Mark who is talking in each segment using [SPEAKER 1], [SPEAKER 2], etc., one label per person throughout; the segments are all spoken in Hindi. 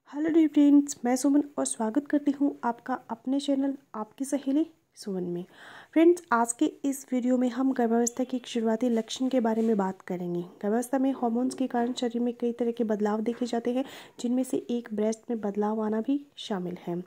[SPEAKER 1] हेलो डियर फ्रेंड्स, मैं सुमन और स्वागत करती हूँ आपका अपने चैनल आपकी सहेली सुमन में। फ्रेंड्स, आज के इस वीडियो में हम गर्भावस्था के एक शुरुआती लक्षण के बारे में बात करेंगे। गर्भावस्था में हार्मोन्स के कारण शरीर में कई तरह के बदलाव देखे जाते हैं, जिनमें से एक ब्रेस्ट में बदलाव आना भी शामिल है।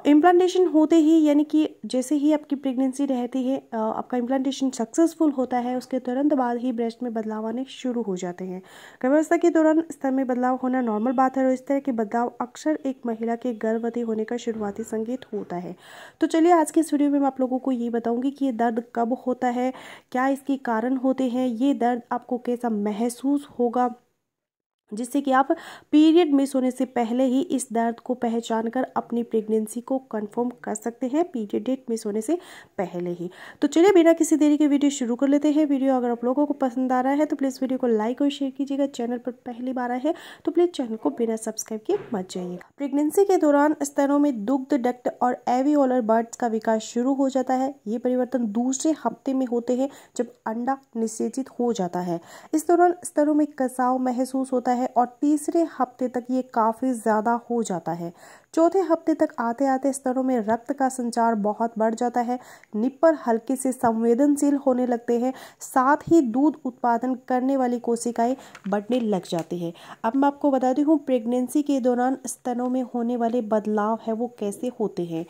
[SPEAKER 1] इम्प्लांटेशन होते ही यानी कि जैसे ही आपकी प्रेगनेंसी रहती है, आपका इम्प्लांटेशन सक्सेसफुल होता है, उसके तुरंत बाद ही ब्रेस्ट में बदलाव आने शुरू हो जाते हैं। गर्भावस्था के दौरान स्तन में बदलाव होना नॉर्मल बात है और इस तरह के बदलाव अक्सर एक महिला के गर्भवती होने का शुरुआती संकेत होता है। तो चलिए आज के इस वीडियो में मैं आप लोगों को ये बताऊंगी कि ये दर्द कब होता है, क्या इसके कारण होते हैं, ये दर्द आपको कैसा महसूस होगा, जिससे कि आप पीरियड मिस होने से पहले ही इस दर्द को पहचान कर अपनी प्रेगनेंसी को कंफर्म कर सकते हैं, पीरियड डेट मिस होने से पहले ही। तो चलिए बिना किसी देरी के वीडियो शुरू कर लेते हैं। वीडियो अगर आप लोगों को पसंद आ रहा है तो प्लीज़ वीडियो को लाइक और शेयर कीजिएगा। चैनल पर पहली बार आए हैं तो प्लीज़ चैनल को बिना सब्सक्राइब किए मत जाइएगा। प्रेगनेंसी के दौरान स्तनों में दुग्ध डक्ट और एवियोलर बर्ड्स का विकास शुरू हो जाता है। ये परिवर्तन दूसरे हफ्ते में होते हैं जब अंडा निषेचित हो जाता है। इस दौरान स्तनों में कसाव महसूस होता है और तीसरे हफ्ते तक ये काफ़ी ज़्यादा हो जाता है। चौथे हफ्ते तक आते आते स्तनों में रक्त का संचार बहुत बढ़ जाता है। निप्पल हल्के से संवेदनशील होने लगते हैं, साथ ही दूध उत्पादन करने वाली कोशिकाएं बढ़ने लग जाती है। अब मैं आपको बताती हूँ प्रेगनेंसी के दौरान स्तनों में होने वाले बदलाव है वो कैसे होते हैं।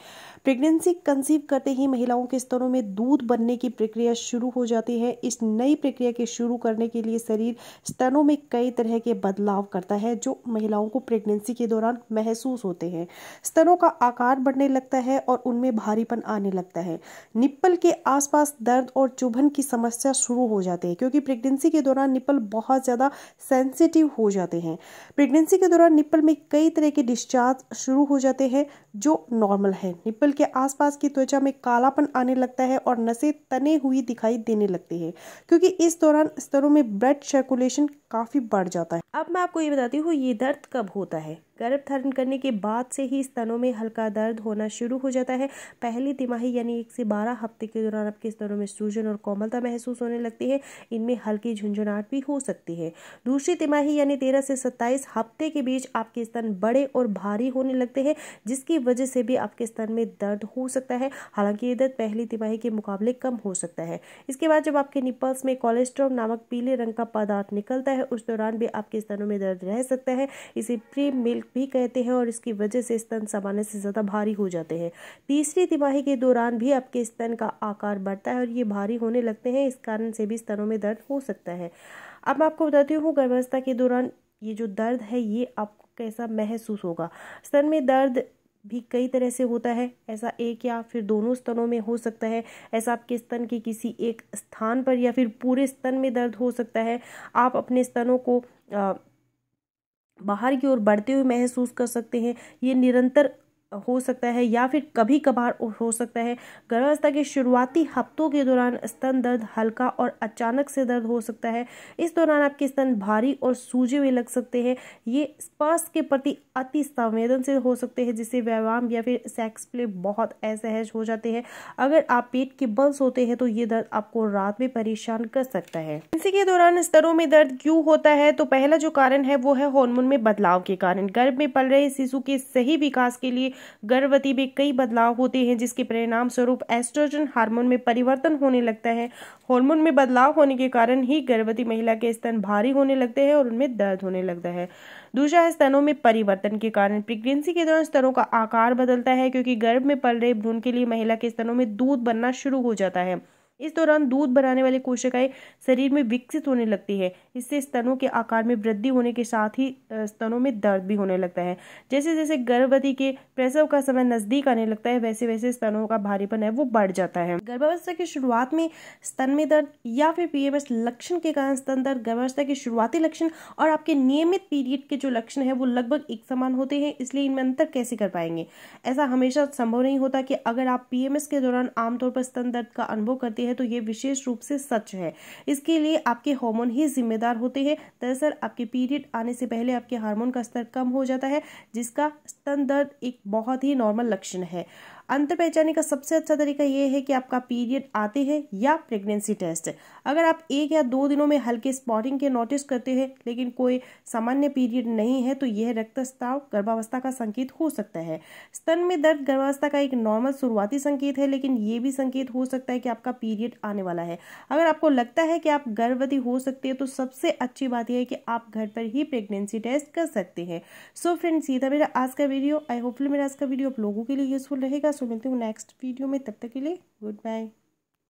[SPEAKER 1] प्रेगनेंसी कंसीव करते ही महिलाओं के स्तनों में दूध बनने की प्रक्रिया शुरू हो जाती है। इस नई प्रक्रिया के शुरू करने के लिए शरीर स्तनों में कई तरह के बदलाव करता है जो महिलाओं को प्रेगनेंसी के दौरान महसूस होते हैं। स्तनों का आकार बढ़ने लगता है और उनमें भारीपन आने लगता है। निप्पल के आसपास दर्द और चुभन की समस्या शुरू हो जाती है, क्योंकि प्रेगनेंसी के दौरान निप्पल बहुत ज़्यादा सेंसिटिव हो जाते हैं। प्रेगनेंसी के दौरान निप्पल में कई तरह के डिस्चार्ज शुरू हो जाते हैं जो नॉर्मल है। निप्पल के आसपास की त्वचा में कालापन आने लगता है और नसें तने हुई दिखाई देने लगती है, क्योंकि इस दौरान स्तनों में ब्लड सर्कुलेशन काफ़ी बढ़ जाता है। अब मैं आपको ये बताती हूँ ये दर्द कब होता है। गर्भ धारण करने के बाद से ही स्तनों में हल्का दर्द होना शुरू हो जाता है। पहली तिमाही यानी 1 से 12 हफ्ते के दौरान आपके स्तनों में सूजन और कोमलता महसूस होने लगती है। इनमें हल्की झुंझुनाहट भी हो सकती है। दूसरी तिमाही यानी 13 से 27 हफ्ते के बीच आपके स्तन बड़े और भारी होने लगते हैं, जिसकी वजह से भी आपके स्तन में दर्द हो सकता है। हालांकि ये दर्द पहली तिमाही के मुकाबले कम हो सकता है। इसके बाद जब आपके निपल्स में कोलेस्ट्रॉल नामक पीले रंग का पदार्थ निकलता है, उस दौरान भी आपके स्तनों में दर्द रह सकता है। इसे प्री मिल्क भी कहते हैं और इसकी वजह से स्तन सामान्य से ज़्यादा भारी हो जाते हैं। तीसरी तिमाही के दौरान भी आपके स्तन का आकार बढ़ता है और ये भारी होने लगते हैं। इस कारण से भी स्तनों में दर्द हो सकता है। अब मैं आपको बताती हूँ गर्भावस्था के दौरान ये जो दर्द है ये आपको कैसा महसूस होगा। स्तन में दर्द भी कई तरह से होता है। ऐसा एक या फिर दोनों स्तनों में हो सकता है। ऐसा आपके स्तन के किसी एक स्थान पर या फिर पूरे स्तन में दर्द हो सकता है। आप अपने स्तनों को बाहर की ओर बढ़ते हुए महसूस कर सकते हैं। ये निरंतर हो सकता है या फिर कभी कभार हो सकता है। गर्भावस्था के शुरुआती हफ्तों के दौरान स्तन दर्द हल्का और अचानक से दर्द हो सकता है। इस दौरान आपके स्तन भारी और सूजे हुए लग सकते हैं। ये स्पर्श के प्रति अति संवेदनशील हो सकते हैं, जिससे व्यायाम या फिर सेक्स प्ले बहुत असहज हो जाते हैं। अगर आप पेट के बल सोते हैं तो ये दर्द आपको रात में परेशान कर सकता है। इसी के दौरान स्तनों में दर्द क्यों होता है, तो पहला जो कारण है वो है हार्मोन में बदलाव के कारण। गर्भ में पल रहे शिशु के सही विकास के लिए गर्भवती में कई बदलाव होते हैं, जिसके परिणाम स्वरूप एस्ट्रोजन हार्मोन में परिवर्तन होने लगता है। हार्मोन में बदलाव होने के कारण ही गर्भवती महिला के स्तन भारी होने लगते हैं और उनमें दर्द होने लगता है। दूसरा है स्तनों में परिवर्तन के कारण। प्रेगनेंसी के दौरान स्तनों का आकार बदलता है, क्योंकि गर्भ में पल रहे भ्रूण के लिए महिला के स्तनों में दूध बनना शुरू हो जाता है। इस दौरान दूध बनाने वाली कोशिकाएं शरीर में विकसित होने लगती है। इससे स्तनों के आकार में वृद्धि होने के साथ ही स्तनों में दर्द भी होने लगता है। जैसे जैसे गर्भवती के प्रसव का समय नजदीक आने लगता है, वैसे वैसे स्तनों का भारीपन है वो बढ़ जाता है। गर्भावस्था की शुरुआत में स्तन में दर्द या फिर पीएमएस लक्षण के कारण स्तन दर्द, गर्भावस्था के शुरुआती लक्षण और आपके नियमित पीरियड के जो लक्षण है वो लगभग एक समान होते हैं। इसलिए इनमें अंतर कैसे कर पाएंगे? ऐसा हमेशा संभव नहीं होता कि अगर आप पीएमएस के दौरान आमतौर पर स्तन दर्द का अनुभव करते हैं तो ये विशेष रूप से सच है। इसके लिए आपके हार्मोन ही जिम्मेदार होते हैं। दरअसल आपके पीरियड आने से पहले आपके हार्मोन का स्तर कम हो जाता है, जिसका स्तन दर्द एक बहुत ही नॉर्मल लक्षण है। अंतर पहचानने का सबसे अच्छा तरीका ये है कि आपका पीरियड आते हैं या प्रेगनेंसी टेस्ट। अगर आप 1 या 2 दिनों में हल्के स्पॉटिंग के नोटिस करते हैं लेकिन कोई सामान्य पीरियड नहीं है तो यह रक्तस्राव गर्भावस्था का संकेत हो सकता है। स्तन में दर्द गर्भावस्था का एक नॉर्मल शुरुआती संकेत है, लेकिन ये भी संकेत हो सकता है कि आपका पीरियड आने वाला है। अगर आपको लगता है कि आप गर्भवती हो सकते हैं तो सबसे अच्छी बात यह है कि आप घर पर ही प्रेगनेंसी टेस्ट कर सकते हैं। सो फ्रेंड्स, ये था मेरा आज का वीडियो। आई होपफुली मेरा आज का वीडियो आप लोगों के लिए यूजफुल रहेगा। सो मिलती हूँ नेक्स्ट वीडियो में, तब तक के लिए गुड बाय।